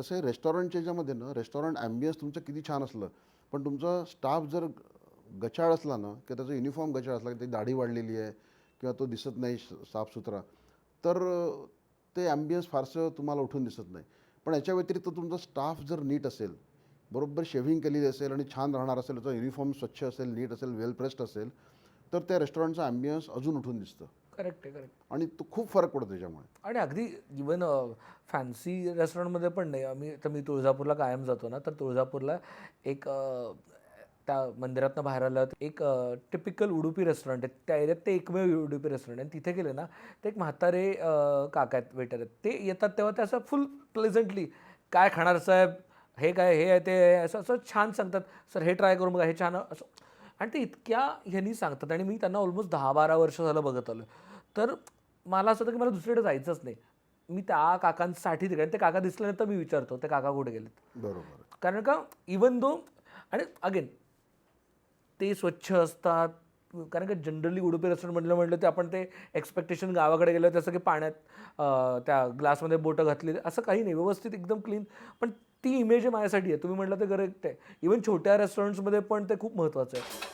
कसं आहे रेस्टॉरंटच्या याच्यामध्ये ना, रेस्टॉरंट ॲम्बियन्स तुमचं किती छान असलं, पण तुमचा स्टाफ जर गचाळ असला ना, किंवा त्याचा युनिफॉर्म गचाळ असला, की त्याची दाढी वाढलेली आहे किंवा तो दिसत नाही साफसुथरा, तर ते ॲम्बियन्स फारसं तुम्हाला उठून दिसत नाही. पण याच्या व्यतिरिक्त तुमचा स्टाफ जर नीट असेल, बरोबर शेव्हिंग केलेली असेल आणि छान राहणार असेल, त्याचा युनिफॉर्म स्वच्छ असेल, नीट असेल, वेल प्रेस्ड असेल, तर त्या रेस्टॉरंटचा ॲम्बियन्स अजून उठून दिसतं करेक्ट आहे, करेक्ट. आणि तो खूप फरक पडतो त्याच्यामुळे. आणि अगदी इवन फॅन्सी रेस्टॉरंटमध्ये पण नाही. मी तुळजापूरला कायम जातो ना, तर तुळजापूरला एक त्या मंदिरातनं बाहेर आल्यावर एक टिपिकल उडुपी रेस्टॉरंट आहे. त्या एरियात ते एकमेव उडुपी रेस्टॉरंट आहे. आणि तिथे गेले ना, ते एक म्हातारे काका आहेत, वेटर आहेत. ते येतात तेव्हा ते असं फुल प्लेझंटली, "काय खाणार साहेब? हे काय? हे आहे, ते आहे." असं असं छान सांगतात. "सर हे ट्राय करून बघा, हे छान." असं आणि ते इतक्या ह्यांनी सांगतात आणि मी त्यांना ऑलमोस्ट 10-12 वर्ष झालं बघत आलो. तर मला असं होतं की मला दुसरीकडे जायचंच नाही. मी त्या काकांसाठी तिकडे, आणि ते काका दिसल्यानंतर मी विचारतो, ते काका कुठे गेलेत? बरोबर. कारण का इवन दो, आणि अगेन ते स्वच्छ असतात. कारण का जनरली उडुपी रेस्टॉरंट म्हटलं ते आपण ते एक्सपेक्टेशन गावाकडे गेलं तसं की पाण्यात त्या ग्लासमध्ये बोटं घातली असं काही नाही. व्यवस्थित एकदम क्लीन. पण ती इमेज माझ्यासाठी आहे. तुम्ही म्हटलं ते करेक्ट आहे. इवन छोट्या रेस्टॉरंट्समध्ये पण ते खूप महत्त्वाचं आहे.